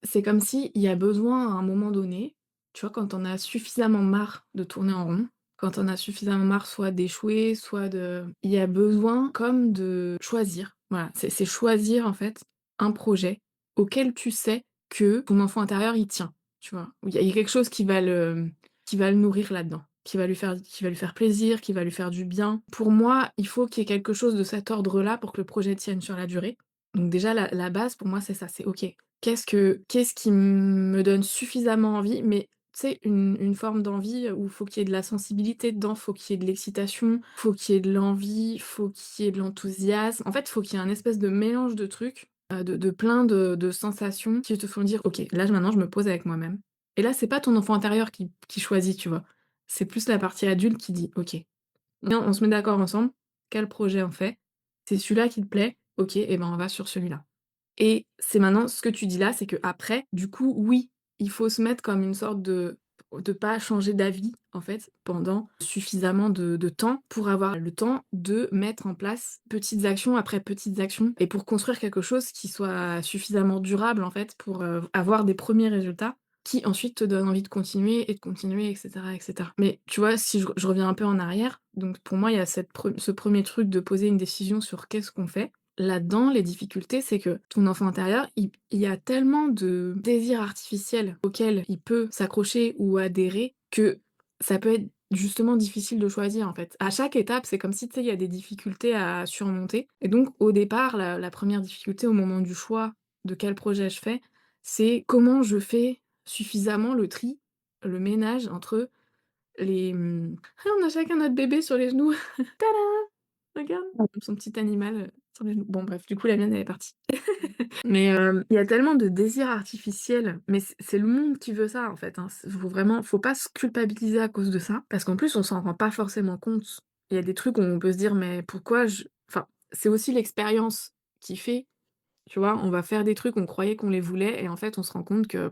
c'est comme s'il y a besoin à un moment donné, tu vois, quand on a suffisamment marre de tourner en rond, quand on a suffisamment marre soit d'échouer, soit de il y a besoin comme de choisir. Voilà, c'est choisir en fait un projet auquel tu sais que ton enfant intérieur il tient, tu vois? Où il y a quelque chose qui va le nourrir là-dedans, qui va lui faire plaisir, qui va lui faire du bien. Pour moi, il faut qu'il y ait quelque chose de cet ordre-là pour que le projet tienne sur la durée. Donc déjà la base pour moi c'est ça, c'est OK. Qu'est-ce qui me donne suffisamment envie, mais tu sais, une forme d'envie où faut qu'il y ait de la sensibilité dedans, faut qu'il y ait de l'excitation, faut qu'il y ait de l'envie, faut qu'il y ait de l'enthousiasme. En fait, faut qu'il y ait un espèce de mélange de trucs, de plein de sensations qui te font dire: «OK, là maintenant je me pose avec moi-même». Et là, c'est pas ton enfant intérieur qui choisit, tu vois? C'est plus la partie adulte qui dit: «OK, viens, on se met d'accord ensemble, quel projet on fait? C'est celui-là qui te plaît? OK, et ben on va sur celui-là». Et c'est maintenant ce que tu dis là, c'est qu'après, du coup, oui, il faut se mettre comme une sorte de pas changer d'avis, en fait, pendant suffisamment de temps pour avoir le temps de mettre en place petites actions après petites actions et pour construire quelque chose qui soit suffisamment durable, en fait, pour, avoir des premiers résultats qui ensuite te donnent envie de continuer et de continuer et cetera et cetera. Mais tu vois, si je reviens un peu en arrière, donc pour moi, il y a ce premier truc de poser une décision sur qu'est-ce qu'on fait. Là-dedans, les difficultés, c'est que ton enfant intérieur, il y a tellement de désirs artificiels auxquels il peut s'accrocher ou adhérer que ça peut être justement difficile de choisir, en fait. À chaque étape, c'est comme si, tu sais, il y a des difficultés à surmonter et donc au départ, la 1re difficulté au moment du choix de quel projet je fais, c'est comment je fais suffisamment le tri, le ménage entre «Ah, on a chacun notre bébé sur les genoux, tada! Regarde!» son petit animal, sur les genoux. Bon bref, du coup la mienne elle est partie. Mais, il y a tellement de désirs artificiels, mais c'est le monde qui veut ça en fait, hein. Faut pas se culpabiliser à cause de ça, parce qu'en plus on s'en rend pas forcément compte. Il y a des trucs où on peut se dire: «Mais pourquoi je» enfin, c'est aussi l'expérience qui fait, tu vois? On va faire des trucs, on croyait qu'on les voulait et en fait on se rend compte que,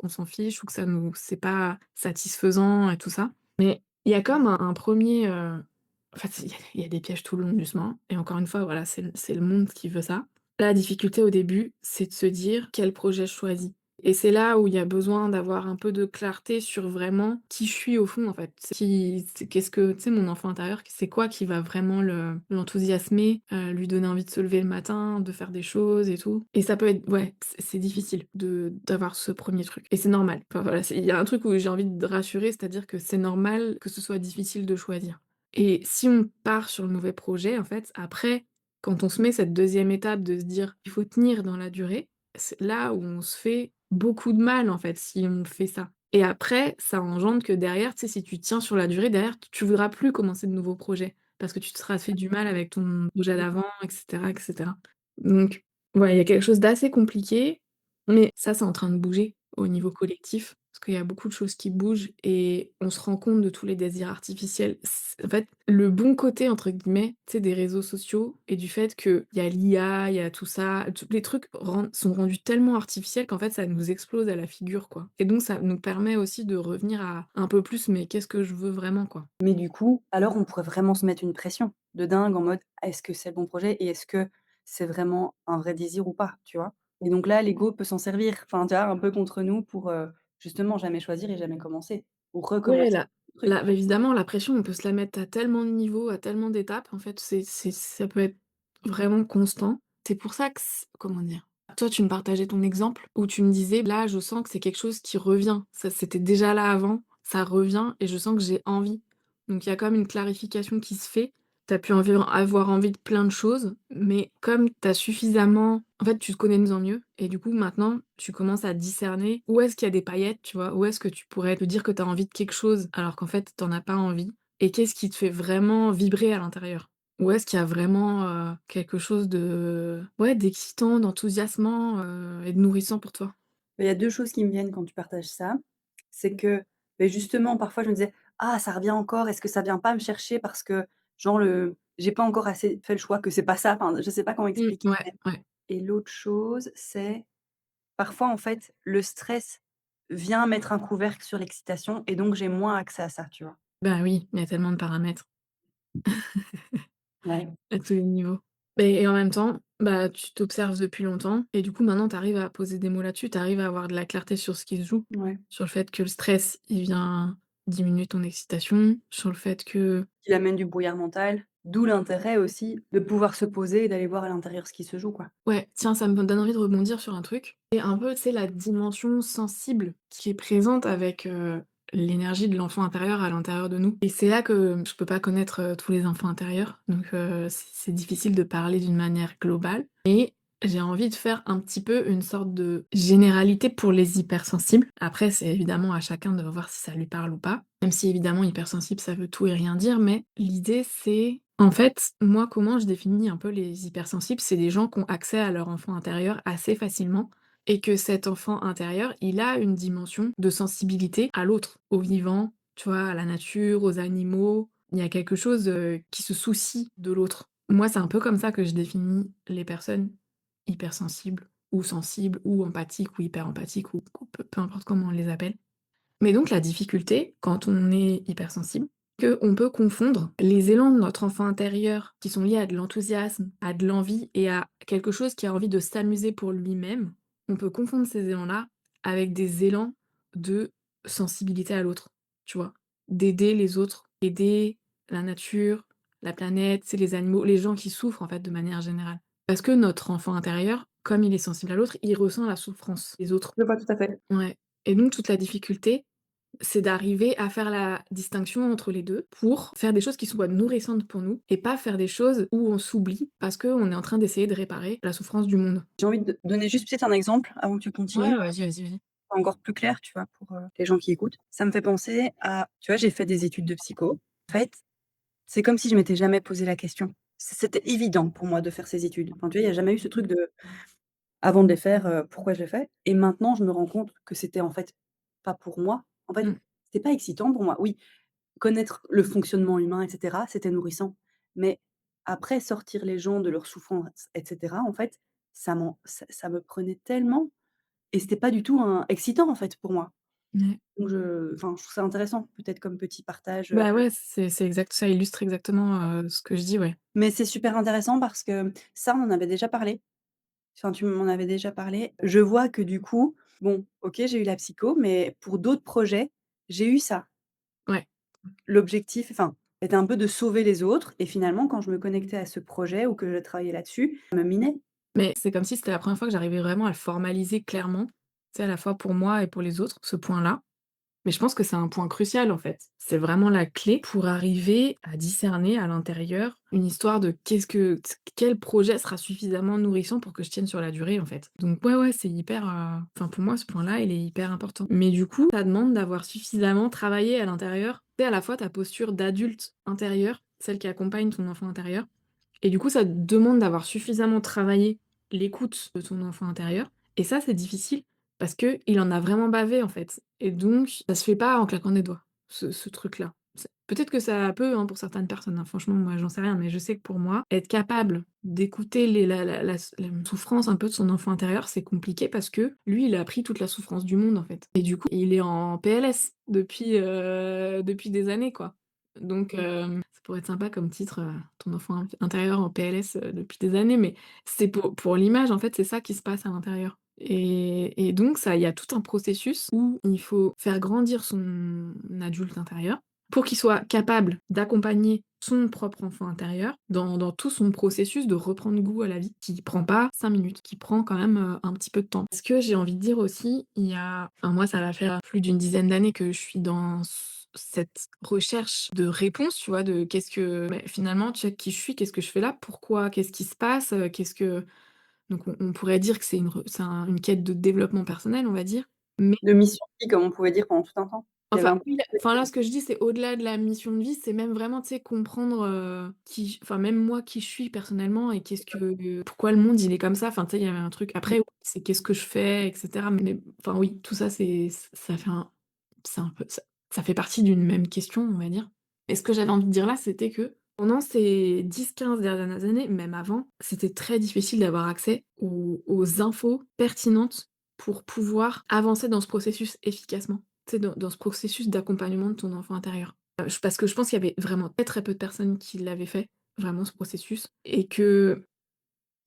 on s'en fiche ou que c'est pas satisfaisant et tout ça. Mais il y a comme un 1er, en fait, il y a des pièges tout le long du chemin et encore une fois, voilà, c'est le monde qui veut ça. La difficulté au début, c'est de se dire: «Quel projet je choisis?» Et c'est là où il y a besoin d'avoir un peu de clarté sur vraiment qui je suis au fond, en fait. C'est qu'est-ce que tu sais, mon enfant intérieur, c'est quoi qui va vraiment l'enthousiasmer, lui donner envie de se lever le matin, de faire des choses et tout. Et ça peut être ouais, c'est difficile d'avoir ce premier truc et c'est normal. Enfin voilà, il y a un truc où j'ai envie de rassurer, c'est-à-dire que c'est normal que ce soit difficile de choisir. Et si on part sur le mauvais projet, en fait, après, quand on se met cette deuxième étape de se dire: «Il faut tenir dans la durée», c'est là où on se fait beaucoup de mal, en fait, si on fait ça. Et après, ça engendre que derrière, tu sais, si tu tiens sur la durée, derrière, tu voudras plus commencer de nouveaux projets parce que tu te seras fait du mal avec ton projet d'avant et cetera et cetera. Donc ouais, il y a quelque chose d'assez compliqué, mais ça, c'est en train de bouger au niveau collectif, parce qu'il y a beaucoup de choses qui bougent et on se rend compte de tous les désirs artificiels. En fait, le «bon côté» entre guillemets, tu sais, des réseaux sociaux et du fait qu'il y a l'IA, il y a tout ça, tous les trucs sont rendus tellement artificiels qu'en fait, ça nous explose à la figure, quoi. Et donc ça nous permet aussi de revenir à un peu plus: «Mais qu'est-ce que je veux vraiment, quoi?» Mais du coup, alors on pourrait vraiment se mettre une pression de dingue en mode: «Est-ce que c'est le bon projet et est-ce que c'est vraiment un vrai désir ou pas?» Tu vois? Et donc là, l'ego peut s'en servir, enfin, tu vois, un peu contre nous pour, justement jamais choisir et jamais commencer ou Ouais, recommencer le truc. la bah, évidemment, la pression, on peut se la mettre à tellement de niveaux, à tellement d'étapes, en fait, ça peut être vraiment constant. C'est pour ça que comment dire? Toi, tu me partageais ton exemple où tu me disais: «Là, je sens que c'est quelque chose qui revient. Ça, c'était déjà là avant, ça revient et je sens que j'ai envie». Donc il y a comme une clarification qui se fait. Tu as pu avoir envie de plein de choses, mais comme tu as suffisamment en fait, tu te connais de mieux en mieux et du coup, maintenant, tu commences à discerner où est-ce qu'il y a des paillettes, tu vois? Où est-ce que tu pourrais te dire que tu as envie de quelque chose alors qu'en fait, tu en as pas envie et qu'est-ce qui te fait vraiment vibrer à l'intérieur? Où est-ce qu'il y a vraiment, quelque chose de ouais, d'excitant, d'enthousiasmant, et de nourrissant pour toi? Il y a 2 choses qui me viennent quand tu partages ça. C'est que, beh, justement, parfois je me disais: «Ah, ça revient encore, est-ce que ça vient pas me chercher parce que genre j'ai pas encore assez fait le choix que c'est pas ça?» enfin, je sais pas comment expliquer. Ouais, ouais. Et l'autre chose, c'est parfois, en fait, le stress vient mettre un couvercle sur l'excitation et donc j'ai moins accès à ça, tu vois? Bah, oui, il y a tellement de paramètres Ouais. à tous les niveaux. Et en même temps, bah, tu t'observes depuis longtemps et du coup, maintenant, tu arrives à poser des mots là-dessus, tu arrives à avoir de la clarté sur ce qui se joue, Ouais. sur le fait que le stress, il vient diminuer ton excitation, sur le fait que Qu'il amène du brouillard mental, d'où l'intérêt aussi de pouvoir se poser et d'aller voir à l'intérieur ce qui se joue, quoi. ouais, tiens, ça me donne envie de rebondir sur un truc et un peu, tu sais, la dimension sensible qui est présente avec, l'énergie de l'enfant intérieur à l'intérieur de nous et c'est là que je peux pas connaître, tous les enfants intérieurs donc c'est difficile de parler d'une manière globale et j'ai envie de faire un petit peu une sorte de généralité pour les hypersensibles. Après, c'est évidemment à chacun de voir si ça lui parle ou pas, même si évidemment hypersensible, ça veut tout et rien dire, mais l'idée c'est en fait, moi, comment je définis un peu les hypersensibles, c'est des gens qui ont accès à leur enfant intérieur assez facilement et que cet enfant intérieur, il a une dimension de sensibilité à l'autre, au vivant, tu vois, à la nature, aux animaux. Il y a quelque chose, qui se soucie de l'autre. Moi, c'est un peu comme ça que je définis les personnes hypersensibles ou empathiques ou hyper empathiques ou peu importe comment on les appelle. Mais donc la difficulté, quand on est hypersensible, qu'on peut confondre les élans de notre enfant intérieur qui sont liés à de l'enthousiasme, à de l'envie et à quelque chose qui a envie de s'amuser pour lui-même. On peut confondre ces élans-là avec des élans de sensibilité à l'autre, tu vois? D'aider les autres, aider la nature, la planète, c'est les animaux, les gens qui souffrent en fait de manière générale. Parce que notre enfant intérieur, comme il est sensible à l'autre, il ressent la souffrance des autres. Je vois tout à fait. Ouais. Et donc toute la difficulté, c'est d'arriver à faire la distinction entre les 2 pour faire des choses qui soient nourrissantes pour nous et pas faire des choses où on s'oublie parce qu'on est en train d'essayer de réparer la souffrance du monde. J'ai envie de donner juste peut-être un exemple avant que tu continues, Ouais, vas-y, vas-y, vas-y. encore plus clair, tu vois, pour, les gens qui écoutent. Ça me fait penser à tu vois, j'ai fait des études de psycho. En fait, c'est comme si je m'étais jamais posé la question. C'était évident pour moi de faire ces études. Enfin, tu vois, il y a jamais eu ce truc de avant de les faire, pourquoi je les fais? Et maintenant, je me rends compte que c'était en fait pas pour moi. En fait, Mmh, c'était pas excitant pour moi. Oui, connaître le fonctionnement humain et cetera, c'était nourrissant. Mais après sortir les gens de leur souffrance et cetera, en fait, ça me prenait tellement et c'était pas du tout un excitant, en fait, pour moi. ouais. Donc je trouve ça intéressant, peut-être comme petit partage, Bah, ouais, c'est exact, ça illustre exactement, ce que je dis, ouais. mais c'est super intéressant parce que ça, on en avait déjà parlé. Enfin, tu m'en avais déjà parlé. Je vois que du coup, bon, OK, j'ai eu la psycho, mais pour d'autres projets, j'ai eu ça. Ouais. L'objectif, enfin, était un peu de sauver les autres et finalement, quand je me connectais à ce projet ou que je travaillais là-dessus, ça me minait. Mais c'est comme si c'était la première fois que j'arrivais vraiment à le formaliser clairement, tu sais, à la fois pour moi et pour les autres, ce point-là. Mais je pense que c'est un point crucial, en fait. C'est vraiment la clé pour arriver à discerner à l'intérieur une histoire de quel projet sera suffisamment nourrissant pour que je tienne sur la durée, en fait. Donc ouais, ouais, c'est hyper, enfin pour moi ce point-là, il est hyper important. Mais du coup, ça demande d'avoir suffisamment travaillé à l'intérieur, tu à la fois ta posture d'adulte intérieur, celle qui accompagne ton enfant intérieur et du coup, ça te demande d'avoir suffisamment travaillé l'écoute de ton enfant intérieur et ça, c'est difficile parce qu'il en a vraiment bavé, en fait et donc ça se fait pas en claquant des doigts, ce truc-là. C'est peut-être que ça peut, hein, pour certaines personnes, hein, franchement, moi, j'en sais rien, mais je sais que pour moi, être capable d'écouter les la souffrance un peu de son enfant intérieur, c'est compliqué parce que lui, il a pris toute la souffrance du monde, en fait et du coup, il est en PLS depuis des années, quoi. Donc ça pourrait être sympa comme titre, «Ton enfant intérieur en PLS, depuis des années», mais c'est pour l'image, en fait, c'est ça qui se passe à l'intérieur et donc ça il y a tout un processus où il faut faire grandir son adulte intérieur pour qu'il soit capable d'accompagner son propre enfant intérieur dans tout son processus de reprendre goût à la vie, qui prend pas 5 minutes, qui prend quand même, un petit peu de temps. Parce que j'ai envie de dire aussi, il y a enfin moi ça va faire plus d'une dizaine d'années que je suis dans cette recherche de réponse, tu vois? De qu'est-ce que mais finalement, tu sais, qui je suis, qu'est-ce que je fais là? Pourquoi? Qu'est-ce qui se passe? Qu'est-ce que donc on pourrait dire que une quête de développement personnel, on va dire. Mais De mission de vie, comme on pouvait dire pendant tout un temps. Il y avait enfin un peu oui, là enfin là, ce que je dis, c'est au-delà de la mission de vie, c'est même vraiment, tu sais, comprendre, même moi, qui je suis personnellement et pourquoi le monde, il est comme ça. Enfin, tu sais, il y avait un truc après, oui, c'est qu'est-ce que je fais et cetera. Mais enfin oui, tout ça, ça fait c'est un peu ça fait partie d'une même question, on va dire. Et ce que j'avais envie de dire là, c'était que pendant ces 10-15 dernières années, même avant, c'était très difficile d'avoir accès aux infos pertinentes pour pouvoir avancer dans ce processus efficacement. Tu sais, dans ce processus d'accompagnement de ton enfant intérieur. Parce que je pense qu'il y avait vraiment très, très peu de personnes qui l'avaient fait, vraiment ce processus et que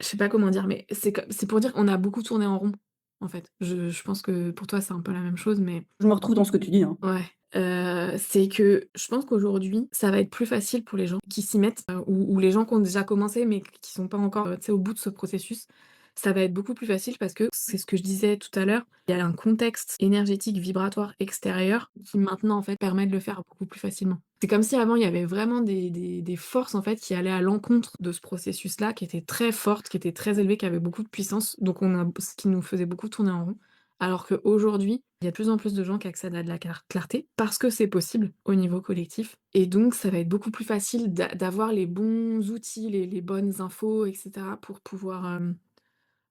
Je sais pas comment dire, mais c'est pour dire qu'on a beaucoup tourné en rond, en fait. Je pense que pour toi, c'est un peu la même chose, mais Je me retrouve dans ce que tu dis, hein. ouais, c'est que je pense qu'aujourd'hui, ça va être plus facile pour les gens qui s'y mettent, ou les gens qui ont déjà commencé, mais qui sont pas encore, tu sais, au bout de ce processus. Ça va être beaucoup plus facile parce que c'est ce que je disais tout à l'heure, il y a un contexte énergétique, vibratoire extérieur qui maintenant, en fait, permet de le faire beaucoup plus facilement. C'est comme si avant, il y avait vraiment des forces, en fait, qui allaient à l'encontre de ce processus-là, qui étaient très fortes, qui étaient très élevées, qui avaient beaucoup de puissance, donc ce qui nous faisait beaucoup tourner en rond. Alors qu'aujourd'hui, il y a de plus en plus de gens qui accèdent à de la clarté parce que c'est possible au niveau collectif et donc ça va être beaucoup plus facile d'avoir les bons outils, les bonnes infos et cetera pour pouvoir,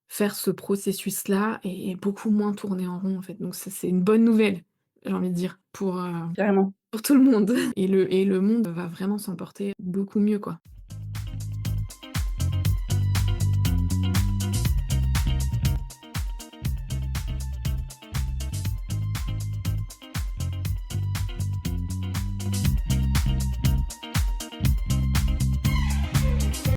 faire ce processus-là et beaucoup moins tourner en rond, en fait. Donc ça, c'est une bonne nouvelle, j'ai envie de dire, Carrément. pour tout le monde et le monde va vraiment s'en porter beaucoup mieux, quoi.